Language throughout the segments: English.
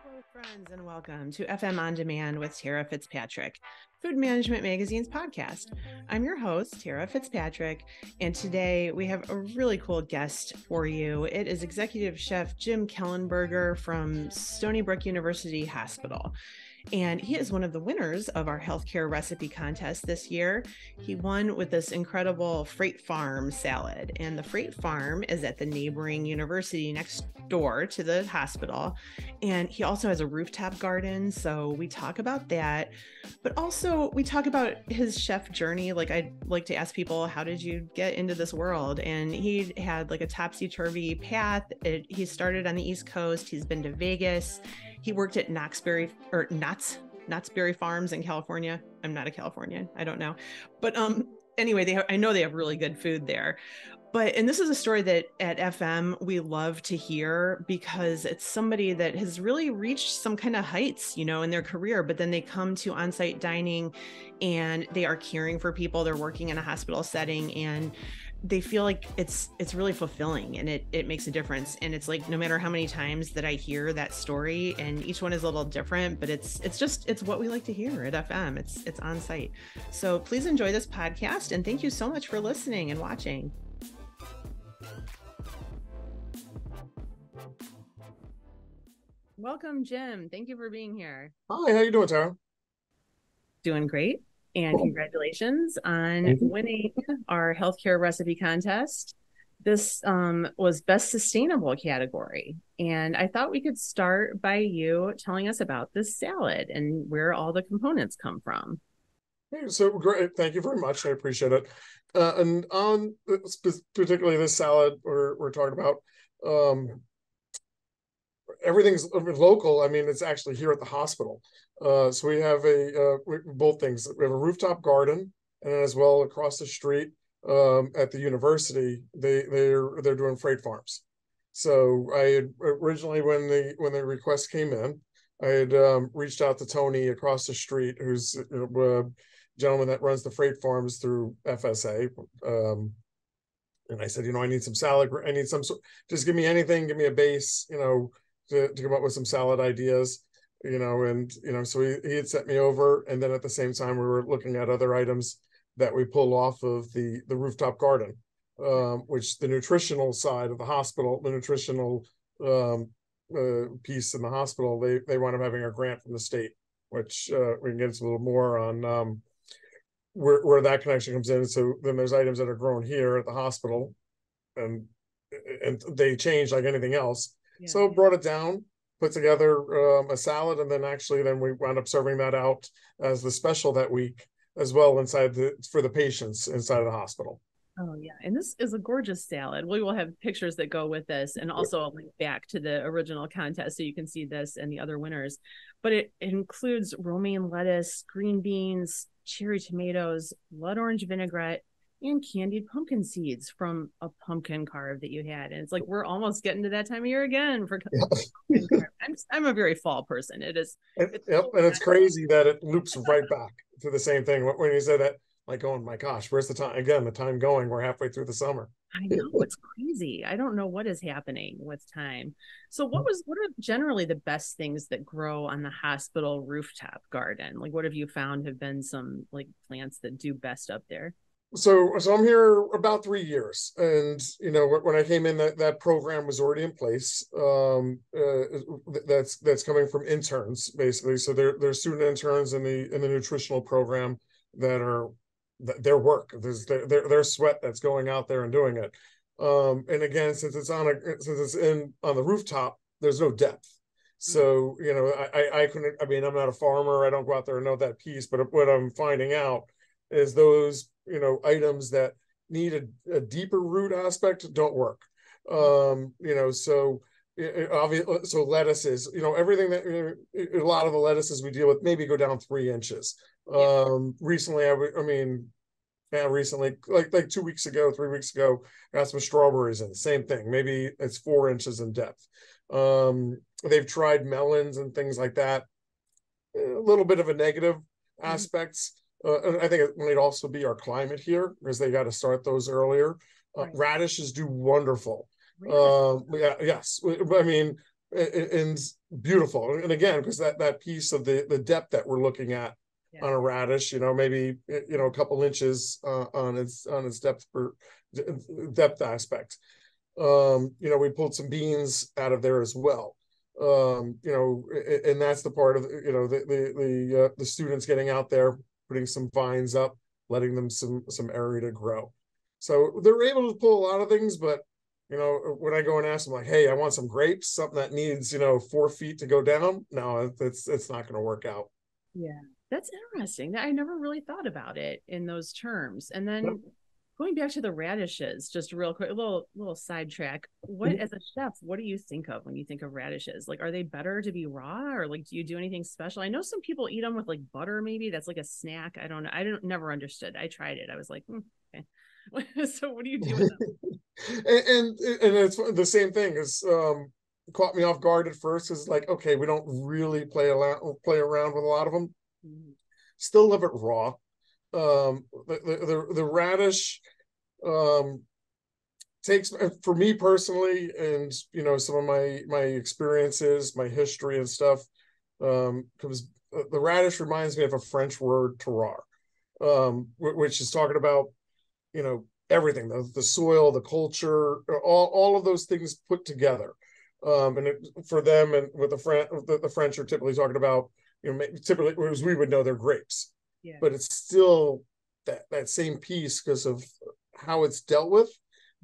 Hello, friends, and welcome to FM On Demand with Tara Fitzpatrick, Food Management Magazine's podcast. I'm your host, Tara Fitzpatrick, and today we have a really cool guest for you. It is Executive Chef Jim Kellenberger from Stony Brook University Hospital. And he is one of the winners of our healthcare recipe contest this year. He won with this incredible Freight Farm salad. And the Freight Farm is at the neighboring university next door to the hospital. And he also has a rooftop garden. So we talk about that. But also we talk about his chef journey. Like, I like to ask people, how did you get into this world? And he had like a topsy-turvy path. He started on the East Coast. He's been to Vegas. He worked at Knott's Berry Farms in California. I'm not a Californian. I don't know. But anyway, I know they have really good food there. And this is a story that at FM we love to hear because it's somebody that has really reached some kind of heights, in their career, but then they come to on-site dining and they are caring for people. They're working in a hospital setting and they feel like it's really fulfilling and it makes a difference. And it's like, no matter how many times that I hear that story, and each one is a little different, but it's what we like to hear at FM. It's on site. So please enjoy this podcast. And thank you so much for listening and watching. Welcome, Jim. Thank you for being here. Hi, how you doing, Tara? Doing great. And congratulations on winning our healthcare recipe contest. This was Best Sustainable category. And I thought we could start by you telling us about this salad and where all the components come from. So great. Thank you very much. I appreciate it. And on particularly this salad we're talking about, everything's local. I mean, it's actually here at the hospital. So we have both things. We have a rooftop garden, and as well across the street at the university, they're doing freight farms. So I had originally, when the request came in, I had reached out to Tony across the street, who's a gentleman that runs the freight farms through FSA. And I said, I need some salad. I need just give me anything, give me a base, to come up with some salad ideas, so he had sent me over. And then at the same time, we were looking at other items that we pull off of the rooftop garden, which the nutritional side of the hospital, the nutritional piece in the hospital, they wound up having a grant from the state, which we can get into a little more on where that connection comes in. So then there's items that are grown here at the hospital, and they change like anything else. Yeah. So brought it down, put together a salad, and then we wound up serving that out as the special that week as well for the patients inside of the hospital. Oh yeah, and this is a gorgeous salad. We will have pictures that go with this, and also a link back to the original contest so you can see this and the other winners. But it includes romaine lettuce, green beans, cherry tomatoes, blood orange vinaigrette, and candied pumpkin seeds from a pumpkin carve that you had. And it's like, we're almost getting to that time of year again for pumpkin carve. I'm a very fall person. And it's crazy that it loops right back to the same thing. When you said that, like, oh my gosh, where's the time? Again, the time going, we're halfway through the summer. I know, it's crazy. I don't know what is happening with time. So what are generally the best things that grow on the hospital rooftop garden? Like, what have you found have been some like plants that do best up there? So I'm here about 3 years, and when I came in, that program was already in place. That's coming from interns, basically. So there's student interns in the nutritional program that are their work. There's their sweat that's going out there and doing it. And again, since it's on the rooftop, there's no depth. So I couldn't. I mean, I'm not a farmer. I don't go out there and know that piece. But what I'm finding out is those items that need a deeper root aspect don't work. So obviously, so lettuces, everything that a lot of the lettuces we deal with maybe go down 3 inches. Recently, recently, like 2 weeks ago, 3 weeks ago, got some strawberries in. Same thing. Maybe it's 4 inches in depth. They've tried melons and things like that. A little bit of a negative aspects. And I think it might also be our climate here, because they got to start those earlier. Radishes do wonderful. Really? Yes. I mean, and beautiful. And again, because that piece of the depth that we're looking at Yeah. on a radish, maybe a couple inches on its depth aspect. We pulled some beans out of there as well. And that's the part of the students getting out there, putting some vines up, letting them some area to grow. So they're able to pull a lot of things, but when I go and ask them, like, hey, I want some grapes, something that needs 4 feet to go down, no, it's not going to work out. Yeah, that's interesting. I never really thought about it in those terms. And then going back to the radishes, just real quick, a little sidetrack. What, as a chef, what do you think of when you think of radishes? Like, are they better to be raw, or like, do you do anything special? I know some people eat them with like butter, maybe that's like a snack. I don't know. Never understood. I tried it. I was like, okay. So what do you do with them? and it's the same thing as caught me off guard at first. Is like, okay, we don't really play around with a lot of them. Mm-hmm. Still love it raw. The radish takes, for me personally, and some of my experiences, my history and stuff, because the radish reminds me of a French word, terroir, which is talking about everything, the soil, the culture, all of those things put together. And for them, and with the French are typically talking about, typically as we would know, they're grapes. Yeah. But it's still that same piece, because of how it's dealt with,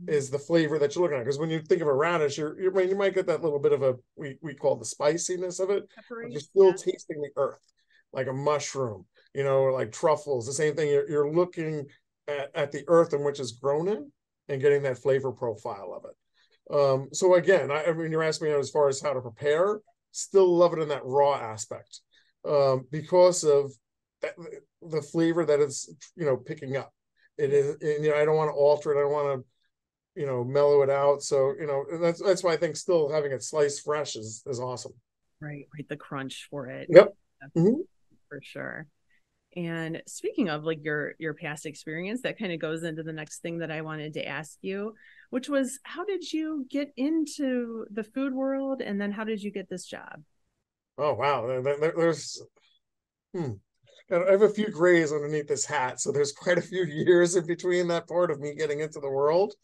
is the flavor that you're looking at. Because when you think of a radish, you might get that little bit of we call the spiciness of it, but you're still tasting the earth, like a mushroom, like truffles. The same thing. You're looking at the earth in which it's grown in, and getting that flavor profile of it. So again, I mean, you're asking me as far as how to prepare. Still love it in that raw aspect, because of the flavor that it's picking up. It is, and I don't want to alter it. I don't want to mellow it out. So that's why I think still having it sliced fresh is awesome. Right, the crunch for it. Yep. Mm-hmm. For sure. And speaking of like your past experience, that kind of goes into the next thing that I wanted to ask you, which was, how did you get into the food world, and then how did you get this job? Oh wow, there's I have a few grays underneath this hat, so there's quite a few years in between that part of me getting into the world,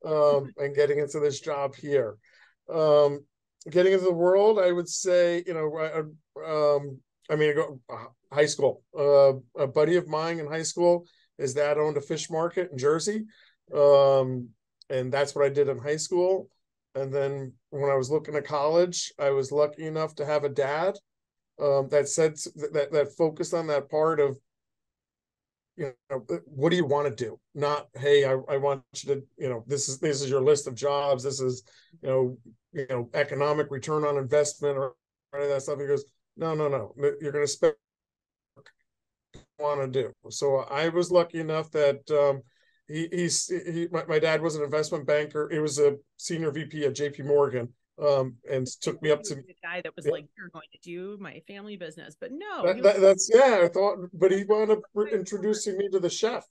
and getting into this job here. Getting into the world, I would say, I mean, high school. A buddy of mine in high school, his dad owned a fish market in Jersey, and that's what I did in high school. And then when I was looking at college, I was lucky enough to have a dad that said that focused on that part of, what do you want to do? Not, hey, I want you to, this is your list of jobs. This is, economic return on investment or any of that stuff. He goes, no, you're going to spend what you want to do. So I was lucky enough that my dad was an investment banker. He was a senior VP at JP Morgan. And took me up to the guy that was like, you're going to do my family business, but no, I thought, but he wound up introducing me to the chef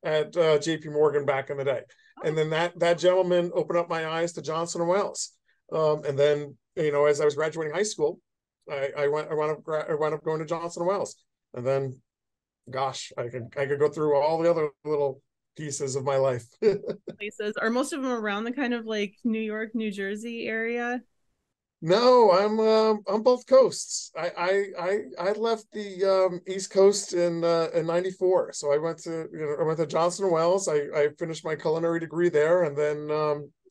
at JP Morgan back in the day. And then that gentleman opened up my eyes to Johnson and Wales. And then, as I was graduating high school, I wound up going to Johnson and Wales. And then, gosh, I could go through all the other little pieces of my life. Places, are most of them around the kind of like New York, New Jersey area? No, I'm both coasts. I left the East Coast in '94, so I went to Johnson and Wales. I finished my culinary degree there, and then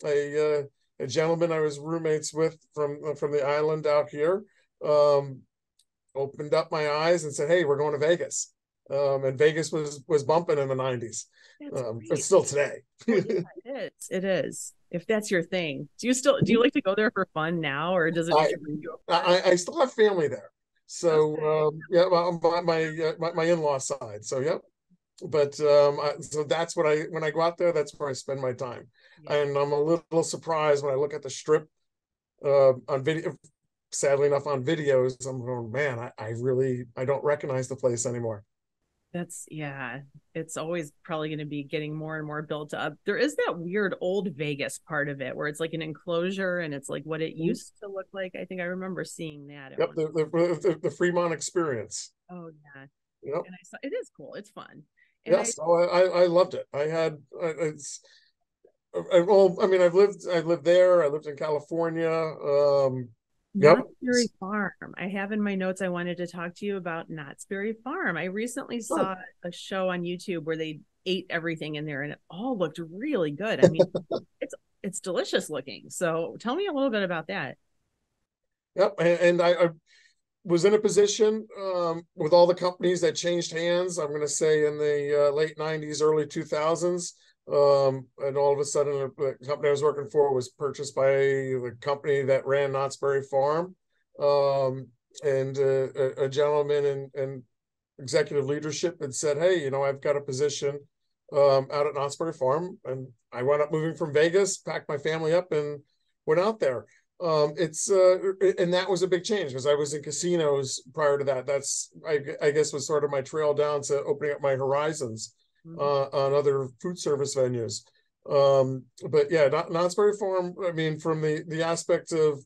a gentleman I was roommates with from the island out here opened up my eyes and said, "Hey, we're going to Vegas." And Vegas was bumping in the '90s. It's still today. Well, yeah, it is. If that's your thing, do you like to go there for fun now, or does it just bring you up? I still have family there, so my in-law side. So yep, but so that's when I go out there, that's where I spend my time. Yeah. And I'm a little surprised when I look at the strip on video. Sadly enough, on videos, I'm going, man, I don't recognize the place anymore. Yeah, it's always probably going to be getting more and more built up. There is that weird old Vegas part of it where it's like an enclosure and it's like what it used to look like. I think I remember seeing that at Yep, one. the Fremont experience. Oh yeah. Yep. And I saw it is cool. It's fun. And I Yes. Oh, I loved it. I had it's well, I mean, I lived there. I lived in California. Yep. Knott's Berry Farm. I have in my notes I wanted to talk to you about Knott's Berry Farm. I recently Oh, saw a show on YouTube where they ate everything in there and it all looked really good. I mean, it's it's delicious looking. So tell me a little bit about that. yep. And I was in a position with all the companies that changed hands. I'm going to say in the late '90s, early 2000s, and all of a sudden, the company I was working for was purchased by the company that ran Knott's Berry Farm, and a gentleman and executive leadership had said, "Hey, I've got a position out at Knott's Berry Farm," and I wound up moving from Vegas, packed my family up, and went out there. It's and that was a big change because I was in casinos prior to that. That's I guess was sort of my trail down to opening up my horizons on other food service venues. But yeah, Knott's Berry Farm. I mean, from the aspect of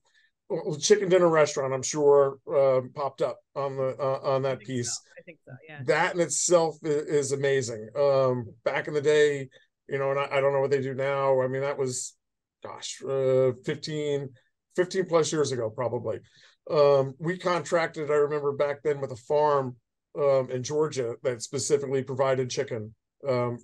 chicken dinner restaurant, I'm sure popped up on I that think so. piece. I think so. Yeah. That in itself is amazing. Back in the day, and I don't know what they do now. I mean, that was, gosh, 15 plus years ago, probably. We contracted, I remember back then, with a farm in Georgia that specifically provided chicken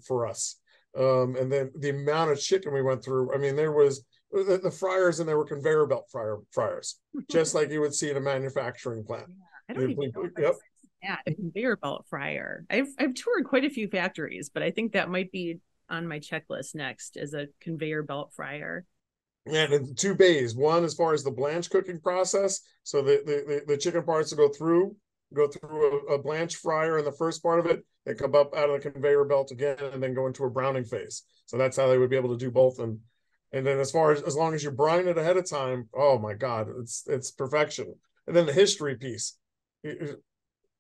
for us. And then the amount of chicken we went through, I mean, there was the fryers, and there were conveyor belt fryers, just like you would see in a manufacturing plant. Yeah. I don't even know if I've Yep. seen that, a conveyor belt fryer. I've toured quite a few factories, but I think that might be on my checklist next as a conveyor belt fryer. And in two bays, one as far as the blanch cooking process, so the chicken parts will go through a blanch fryer in the first part of it. They come up out of the conveyor belt again, and then go into a browning phase. So that's how they would be able to do both. And then as long as you brine it ahead of time, oh my God, it's perfection. And then the history piece,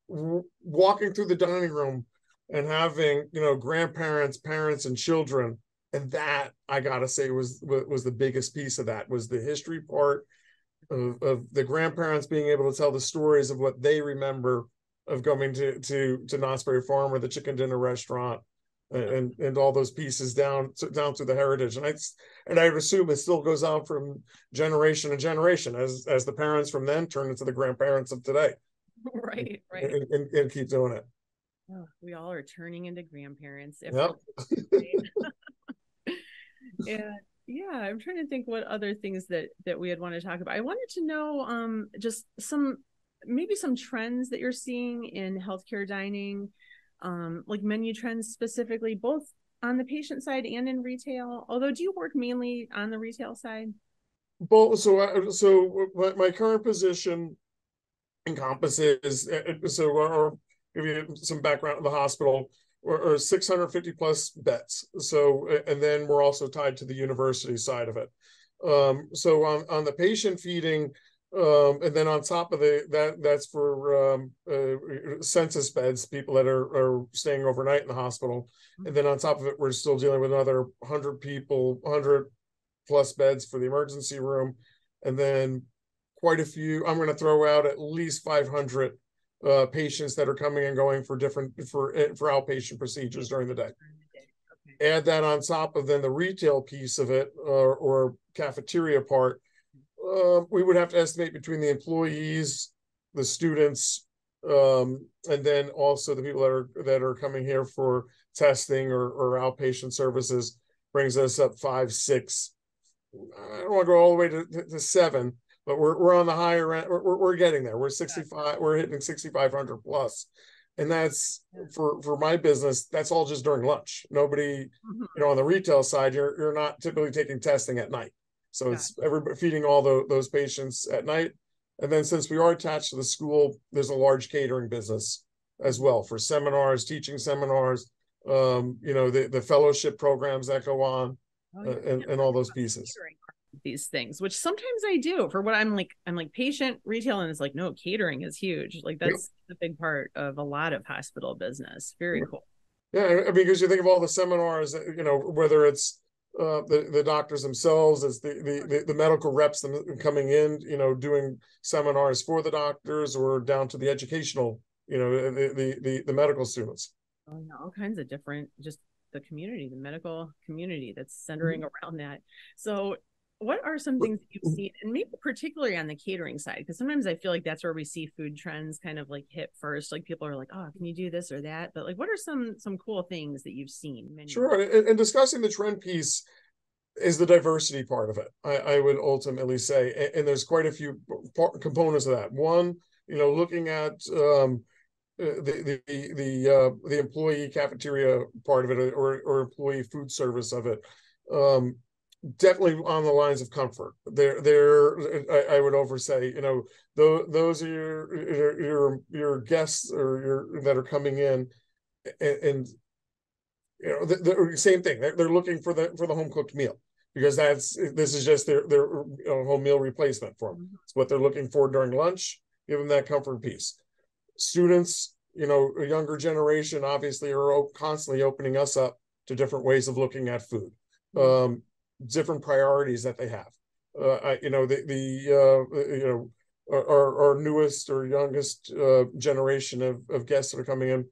walking through the dining room and having grandparents, parents, and children, and that I gotta say was the biggest piece of that was the history part of the grandparents being able to tell the stories of what they remember of going to Knott's Berry Farm or the chicken dinner restaurant, and all those pieces down through the heritage. And I would assume it still goes on from generation to generation as the parents from then turn into the grandparents of today. Right, right. And keep doing it. Oh, we all are turning into grandparents if Yep. we're and yeah, I'm trying to think what other things that we would want to talk about. I wanted to know just some trends that you're seeing in healthcare dining, like menu trends specifically, both on the patient side and in retail. Although, do you work mainly on the retail side? Both. So my current position encompasses, or give you some background in the hospital, or 650 plus beds. So, and then we're also tied to the university side of it. So on the patient feeding, and then on top of that's for census beds, people that are staying overnight in the hospital. And then on top of it, we're still dealing with another 100 people, 100 plus beds for the emergency room. And then quite a few, I'm going to throw out at least 500 patients that are coming and going for outpatient procedures during the day. Okay. Add that on top of then the retail piece of it, or cafeteria part. We would have to estimate between the employees, the students, and then also the people that are coming here for testing or outpatient services, brings us up 5, 6. I don't want to go all the way to 7, but we're on the higher end. We're getting there. We're 65. We're hitting 6,500 plus, and that's for my business. That's all just during lunch. Nobody, on the retail side, you're not typically taking testing at night. So it's everybody feeding all those patients at night. And then since we are attached to the school, there's a large catering business as well for seminars, teaching seminars, the fellowship programs that go on, and all those pieces. these things, which sometimes I do for what I'm like patient retail, and it's like, no, catering is huge. Like that's a big part of a lot of hospital business. Very cool. Yeah, I mean, because you think of all the seminars, whether it's the doctors themselves, as the medical reps coming in, doing seminars for the doctors, or down to the educational, the medical students. Oh, yeah, all kinds of different, just the community, the medical community that's centering around that. So, what are some things that you've seen, and maybe particularly on the catering side? Because sometimes I feel like that's where we see food trends kind of like hit first. Like people are like, "Oh, can you do this or that?" But like, what are some cool things that you've seen? Sure, and discussing the trend piece is the diversity part of it. I would ultimately say, and there's quite a few components of that. One, looking at the employee cafeteria part of it, or employee food service of it. Definitely on the lines of comfort. I would oversay, those are your guests, or that are coming in, and the same thing. They're looking for the home cooked meal, because this is just their home meal replacement for them. It's what they're looking for during lunch. Give them that comfort piece. Students, a younger generation, obviously are constantly opening us up to different ways of looking at food, different priorities that they have. Our newest or youngest generation of guests that are coming in,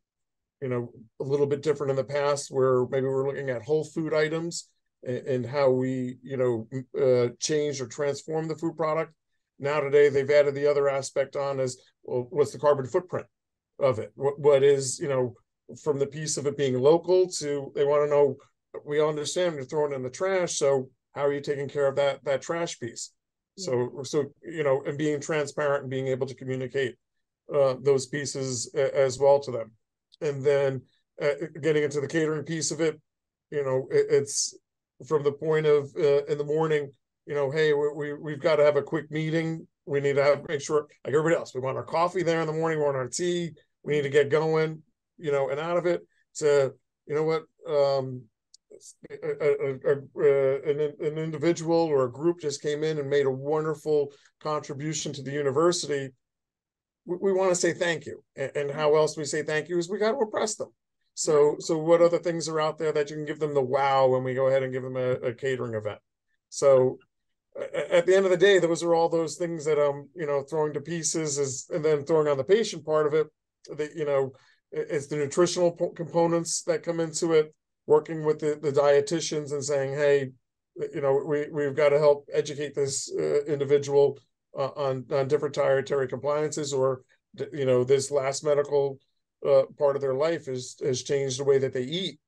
a little bit different in the past, where maybe we're looking at whole food items and how we, change or transform the food product. Now today, they've added the other aspect on as, well, what's the carbon footprint of it? What is, from the piece of it being local to, they want to know, we understand you're throwing it in the trash, so how are you taking care of that trash piece? So and being transparent and being able to communicate those pieces as well to them. And then getting into the catering piece of it, it's from the point of in the morning, hey, we've got to have a quick meeting. We need to make sure, like everybody else, we want our coffee there in the morning, we want our tea, we need to get going, and out of it to, an individual or a group just came in and made a wonderful contribution to the university. We want to say thank you. And how else we say thank you is we got to impress them. So what other things are out there that you can give them the wow when we go ahead and give them a catering event? So at the end of the day, those are all those things that throwing to pieces and then throwing on the patient part of it. It's the nutritional components that come into it, working with the dietitians and saying, hey, we've got to help educate this individual on different dietary compliances, or this last medical part of their life has changed the way that they eat.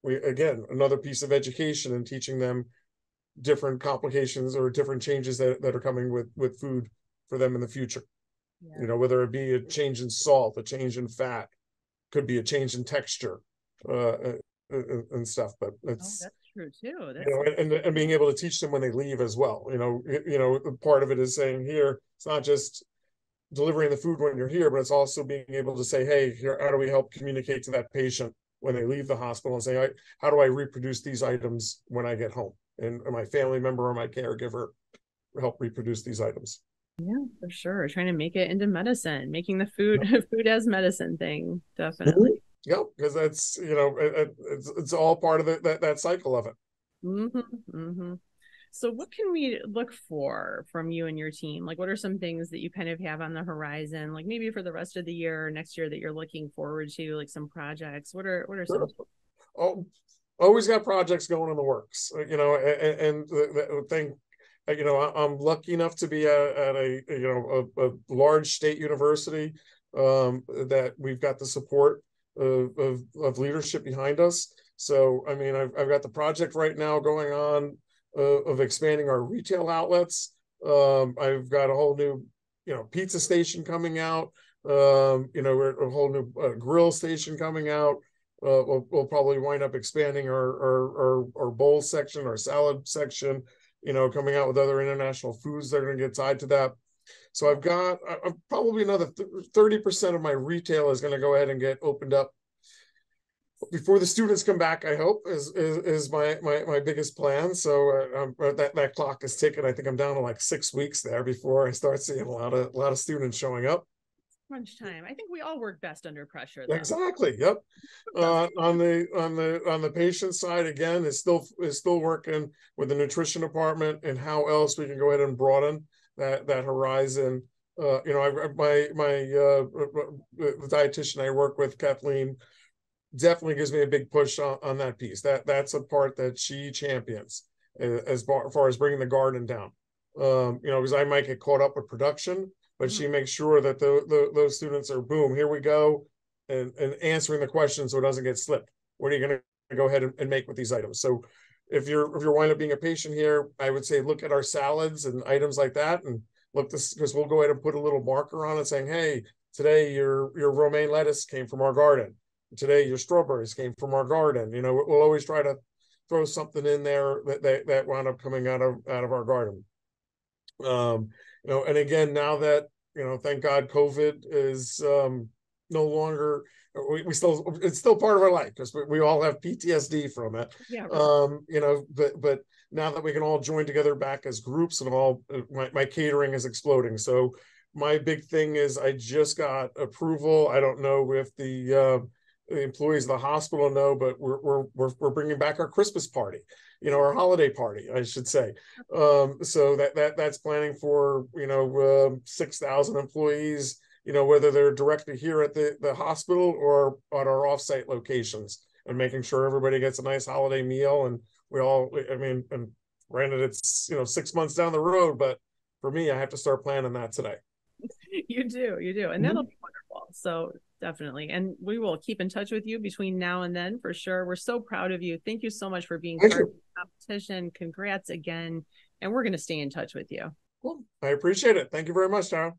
Another piece of education and teaching them different complications or different changes that are coming with food for them in the future. Whether it be a change in salt, a change in fat, could be a change in texture and stuff. But that's true too. And being able to teach them when they leave as well. Part of it is saying here, it's not just delivering the food when you're here, but it's also being able to say, hey, here, how do we help communicate to that patient when they leave the hospital, and say, how do I reproduce these items when I get home? And my family member or my caregiver help reproduce these items. Yeah, for sure. Trying to make it into medicine, making the food as medicine thing. Definitely. Yeah, because that's, it's all part of that cycle of it. So what can we look for from you and your team? Like, what are some things that you kind of have on the horizon, like maybe for the rest of the year or next year, that you're looking forward to, like some projects? What are some? Oh, always got projects going in the works, and the thing, I'm lucky enough to be at a large state university that we've got the support of leadership behind us. So, I mean, I've got the project right now going on of expanding our retail outlets. I've got a whole new, pizza station coming out. A whole new grill station coming out. We'll probably wind up expanding our bowl section, our salad section, coming out with other international foods that are going to get tied to that. So I've got probably another 30% of my retail is going to go ahead and get opened up before the students come back, I hope is my biggest plan. So that clock is ticking. I think I'm down to like 6 weeks there before I start seeing a lot of students showing up. Crunch time. I think we all work best under pressure, though. Exactly. Yep. On the patient side, again, is still working with the nutrition department and how else we can go ahead and broaden that horizon. The dietitian I work with, Kathleen, definitely gives me a big push on that piece. That's a part that she champions as far as bringing the garden down. Because I might get caught up with production, but she makes sure that those students are, boom, here we go, and answering the question so it doesn't get slipped. What are you going to go ahead and make with these items? So if you're wind up being a patient here, I would say look at our salads and items like that, and look this, because we'll go ahead and put a little marker on it saying, hey, today your romaine lettuce came from our garden. Today your strawberries came from our garden. We'll always try to throw something in there that wound up coming out of our garden. And again, now that, thank God COVID is no longer, it's still part of our life, because we all have PTSD from it. Yeah. Right. But now that we can all join together back as groups, and all, my catering is exploding. So my big thing is I just got approval. I don't know if the employees of the hospital know, but we're bringing back our Christmas party, our holiday party, I should say. So that's planning for 6,000 employees, whether they're directly here at the hospital or at our offsite locations, and making sure everybody gets a nice holiday meal. And and granted, it's 6 months down the road, but for me, I have to start planning that today. You do, and that'll be wonderful. So definitely, and we will keep in touch with you between now and then for sure. We're so proud of you. Thank you so much for being part of the competition. Congrats again, and we're going to stay in touch with you. Well, I appreciate it. Thank you very much, Tara.